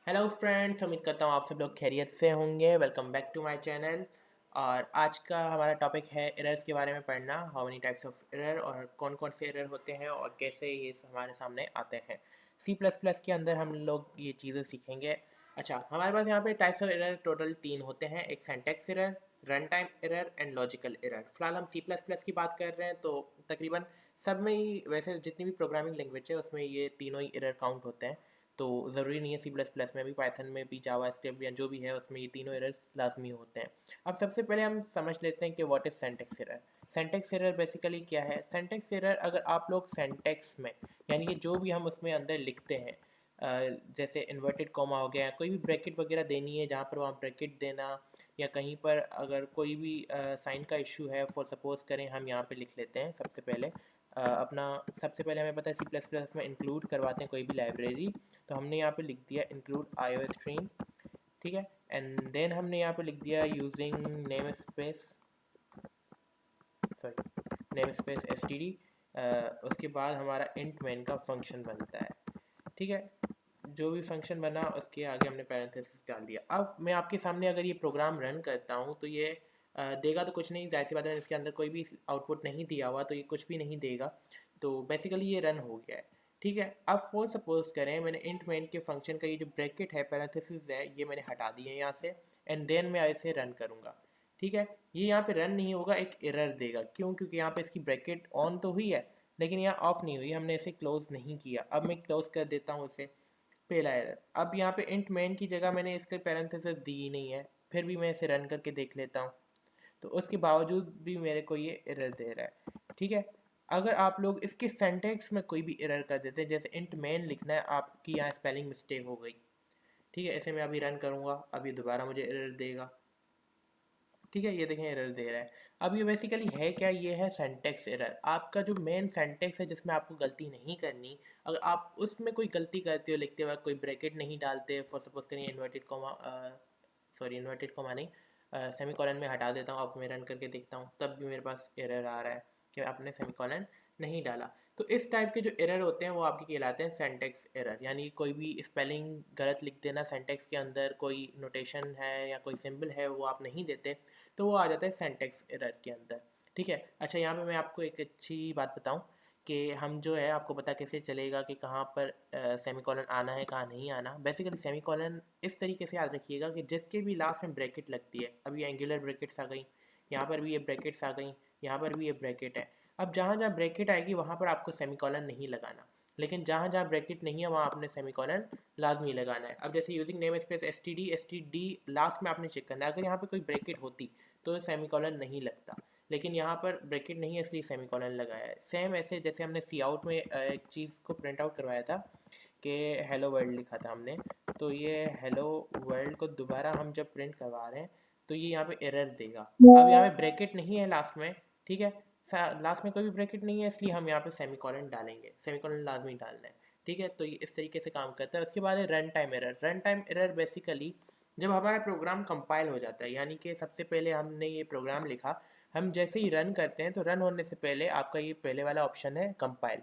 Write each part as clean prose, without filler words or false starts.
Hello friends, उम्मीद करता हूँ आप सब लोग खैरियत से होंगे। Welcome back to my channel. और आज का हमारा टॉपिक है एरर्स के बारे में पढ़ना। How many types of error और कौन कौन से एरर होते हैं और कैसे ये हमारे सामने आते हैं। सी प्लस प्लस के अंदर हम लोग ये चीज़ें सीखेंगे। अच्छा, हमारे पास यहाँ पे टाइप्स ऑफ एरर टोटल 3 होते हैं। एक syntax error, run time error and logical error. फिलहाल हम सी प्लस प्लस की बात कर रहे हैं, तो तकरीबन सब में ही, वैसे जितनी भी प्रोग्रामिंग लैंग्वेज है उसमें ये तीनों ही एरर काउंट होते हैं। तो ज़रूरी नहीं है सी प्लस प्लस में भी, पाइथन में भी, जावा स्क्रिप्ट या जो भी है उसमें ये तीनों एरर्स लाजमी होते हैं। अब सबसे पहले हम समझ लेते हैं कि what is syntax error. Syntax error basically क्या है? सिंटैक्स एरर, अगर आप लोग सिंटैक्स में, यानी कि जो भी हम उसमें अंदर लिखते हैं, जैसे इन्वर्टेड कॉमा हो गया, कोई भी ब्रैकेट वगैरह देनी है जहाँ पर वहाँ ब्रैकेट देना, या कहीं पर अगर कोई भी साइन का इशू है, फॉर सपोज करें हम यहाँ पे लिख लेते हैं सबसे पहले अपना, सबसे पहले हमें पता है सी प्लस प्लस में इंक्लूड करवाते हैं कोई भी लाइब्रेरी। तो हमने यहाँ पे लिख दिया इंक्लूड आईओ स्ट्रीम, ठीक है। एंड देन हमने यहाँ पे लिख दिया using name space, sorry, name space S T D. उसके बाद हमारा इंट मेन का फंक्शन बनता है, ठीक है। जो भी फंक्शन बना उसके आगे हमने पैरेंथेसिस डाल दिया। अब मैं आपके सामने अगर ये प्रोग्राम रन करता हूँ तो ये देगा तो कुछ नहीं, जाहिर सी बात है, इसके अंदर कोई भी आउटपुट नहीं दिया हुआ तो ये कुछ भी नहीं देगा। तो बेसिकली ये रन हो गया है, ठीक है। अब फॉर सपोज करें मैंने इंट मेन के फंक्शन का ये जो ब्रैकेट है, पैरेंथेसिस है, ये मैंने हटा दिए यहाँ से, एंड देन मैं इसे रन करूँगा, ठीक है। ये यहाँ पे रन नहीं होगा, एक एरर देगा। क्यों? क्योंकि यहाँ पे इसकी ब्रैकेट ऑन तो हुई है लेकिन यहाँ ऑफ नहीं हुई, हमने इसे क्लोज नहीं किया। अब मैं क्लोज कर देता हूँ इसे, पहला एरर। अब यहाँ पे इंट मेन की जगह मैंने इसके पैरेंथेसिस दी ही नहीं है, फिर भी मैं इसे रन करके देख लेता हूँ, तो उसके बावजूद भी मेरे को ये एरर दे रहा है, ठीक है। अगर आप लोग इसके सेंटेक्स में कोई भी एरर कर देते हैं, जैसे इंट मेन लिखना है, आपकी यहाँ स्पेलिंग मिस्टेक हो गई, ठीक है, इसे मैं अभी रन करूँगा, अभी दोबारा मुझे एरर देगा, ठीक है। ये देखें एरर दे रहा है। अब ये बेसिकली है क्या? ये है सेंटेक्स एरर। आपका जो मेन सेंटेक्स है जिसमें आपको गलती नहीं करनी, अगर आप उसमें कोई गलती करते हो, लिखते वक्त कोई ब्रैकेट नहीं डालते, फॉर सपोज करिए inverted comma, sorry inverted comma नहीं, सेमी कॉलन में हटा देता हूँ, अब मैं रन करके देखता हूँ तब भी मेरे पास एरर आ रहा है कि आपने सेमी कॉलन नहीं डाला। तो इस टाइप के जो एरर होते हैं वो आपके कहलाते हैं सेंटेक्स एरर, यानी कोई भी स्पेलिंग गलत लिख देना, सेंटेक्स के अंदर कोई नोटेशन है या कोई सिंबल है वो आप नहीं देते, तो वो आ जाता है सेंटेक्स एरर के अंदर, ठीक है। अच्छा, यहाँ पे मैं आपको एक अच्छी बात बताऊँ कि हम जो है, आपको पता कैसे चलेगा कि कहाँ पर सेमी कॉलन आना है, कहाँ नहीं आना। बेसिकली सेमी कॉलन इस तरीके से याद रखिएगा कि जिसके भी लास्ट में ब्रैकेट लगती है, अभी एंगुलर ब्रैकेट्स आ गई, यहाँ पर भी ये ब्रैकेट्स आ गई, यहाँ पर भी ये ब्रैकेट है। अब जहाँ जहाँ ब्रैकेट आएगी वहाँ पर आपको सेमी कॉलन नहीं लगाना, लेकिन जहाँ जहाँ ब्रैकेट नहीं है वहाँ आपने सेमी कॉलन लाजमी लगाना है। अब जैसे using name space S T D last में आपने चेक करना है, अगर यहाँ पे कोई ब्रैकेट होती तो सेमी कॉलन नहीं लगता, लेकिन यहाँ पर ब्रैकेट नहीं है इसलिए सेमी कॉलन लगाया है। सेम ऐसे जैसे हमने सी आउट में एक चीज़ को प्रिंट आउट करवाया था कि हेलो वर्ल्ड लिखा था हमने, तो ये हेलो वर्ल्ड को दोबारा हम जब प्रिंट करवा रहे हैं तो ये यहाँ पे एरर देगा। अब यहाँ पे ब्रैकेट नहीं है लास्ट में, ठीक है, लास्ट में कोई भी ब्रैकेट नहीं है, इसलिए हम यहाँ पे सेमी कॉलन डालेंगे, सेमी कॉलन लाजमी डालना है, ठीक है। तो ये इस तरीके से काम करता है। उसके बाद है run time error. Run time error basically जब हमारा प्रोग्राम कंपाइल हो जाता है, यानी कि सबसे पहले हमने ये प्रोग्राम लिखा, हम जैसे ही रन करते हैं तो रन होने से पहले आपका ये पहले वाला ऑप्शन है कंपाइल,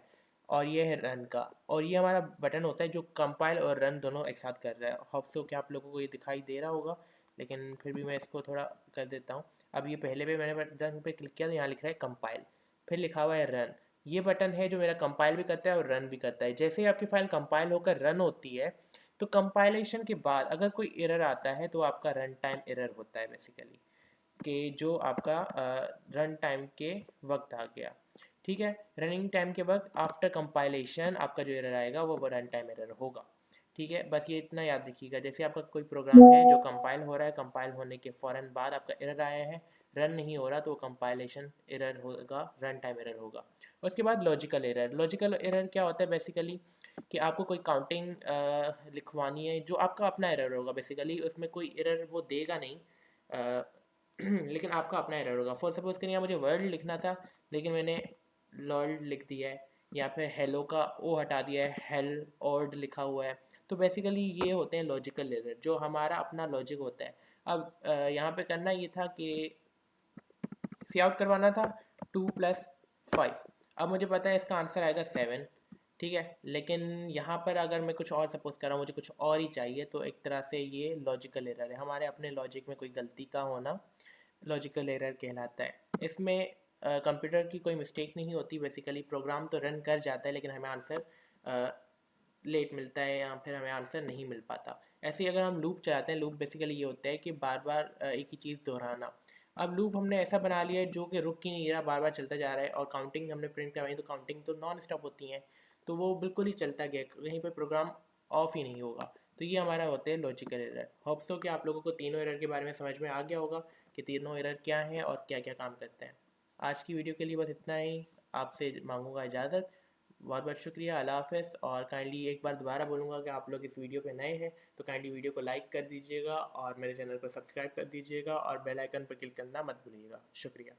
और ये है रन का, और ये हमारा बटन होता है जो कंपाइल और रन दोनों एक साथ कर रहा है। होप सो कि आप लोगों को ये दिखाई दे रहा होगा, लेकिन फिर भी मैं इसको थोड़ा कर देता हूँ। अब ये पहले पे मैंने बटन पे क्लिक किया तो यहाँ लिख रहा है कंपाइल, फिर लिखा हुआ है रन। ये बटन है जो मेरा कंपाइल भी करता है और रन भी करता है। जैसे ही आपकी फ़ाइल कंपाइल होकर रन होती है तो कंपाइलेशन के बाद अगर कोई एरर आता है तो आपका रन टाइम एरर होता है बेसिकली, कि जो आपका रन टाइम के वक्त आ गया, ठीक है। रनिंग टाइम के वक्त आफ्टर कंपाइलेशन आपका जो एरर आएगा वो रन टाइम एरर होगा, ठीक है। बस ये इतना याद रखिएगा, जैसे आपका कोई प्रोग्राम है जो कंपाइल हो रहा है, कंपाइल होने के फ़ौरन बाद आपका एरर आया है, रन नहीं हो रहा, तो वो कंपाइलेशन एरर होगा, रन टाइम एरर होगा। उसके बाद लॉजिकल एरर। लॉजिकल एरर क्या होता है बेसिकली, कि आपको कोई काउंटिंग लिखवानी है, जो आपका अपना एरर होगा बेसिकली, उसमें कोई एरर वो देगा नहीं, लेकिन आपका अपना एरर होगा। फॉर सपोज करिए मुझे वर्ल्ड लिखना था लेकिन मैंने लॉल्ड लिख दिया है, या फिर हेलो का ओ हटा दिया है, हेल ऑर्ड लिखा हुआ है। तो बेसिकली ये होते हैं लॉजिकल एरर, जो हमारा अपना लॉजिक होता है। अब यहाँ पे करना ये था कि सी आउट करवाना था 2 + 5। अब मुझे पता है इसका आंसर आएगा 7, ठीक है। लेकिन यहाँ पर अगर मैं कुछ और सपोज कर रहा हूँ, मुझे कुछ और ही चाहिए, तो एक तरह से ये लॉजिकल एरर है, हमारे अपने लॉजिक में कोई गलती का होना लॉजिकल एरर कहलाता है। इसमें कंप्यूटर की कोई मिस्टेक नहीं होती, बेसिकली प्रोग्राम तो रन कर जाता है लेकिन हमें आंसर लेट मिलता है या फिर हमें आंसर नहीं मिल पाता। ऐसे ही अगर हम लूप चलाते हैं, लूप बेसिकली ये होता है कि बार बार एक ही चीज़ दोहराना। अब लूप हमने ऐसा बना लिया है जो कि रुक ही नहीं रहा, बार बार चलता जा रहा है, और काउंटिंग हमने प्रिंट करवाई तो काउंटिंग तो नॉन स्टॉप होती हैं, तो वो बिल्कुल ही चलता गया, कहीं पर प्रोग्राम ऑफ ही नहीं होगा। तो ये हमारा होते हैं लॉजिकल एरर। होप सो कि आप लोगों को तीनों एरर के बारे में समझ में आ गया होगा कि तीनों एरर क्या हैं और क्या क्या काम करते हैं। आज की वीडियो के लिए बस इतना ही, आपसे मांगूंगा इजाज़त। बहुत बहुत शुक्रिया, अल्लाह हाफ़िज़। और काइंडली एक बार दोबारा बोलूँगा कि आप लोग इस वीडियो पे नए हैं तो काइंडली वीडियो को लाइक कर दीजिएगा और मेरे चैनल को सब्सक्राइब कर दीजिएगा और बेल आइकन पर क्लिक करना मत भूलिएगा। शुक्रिया।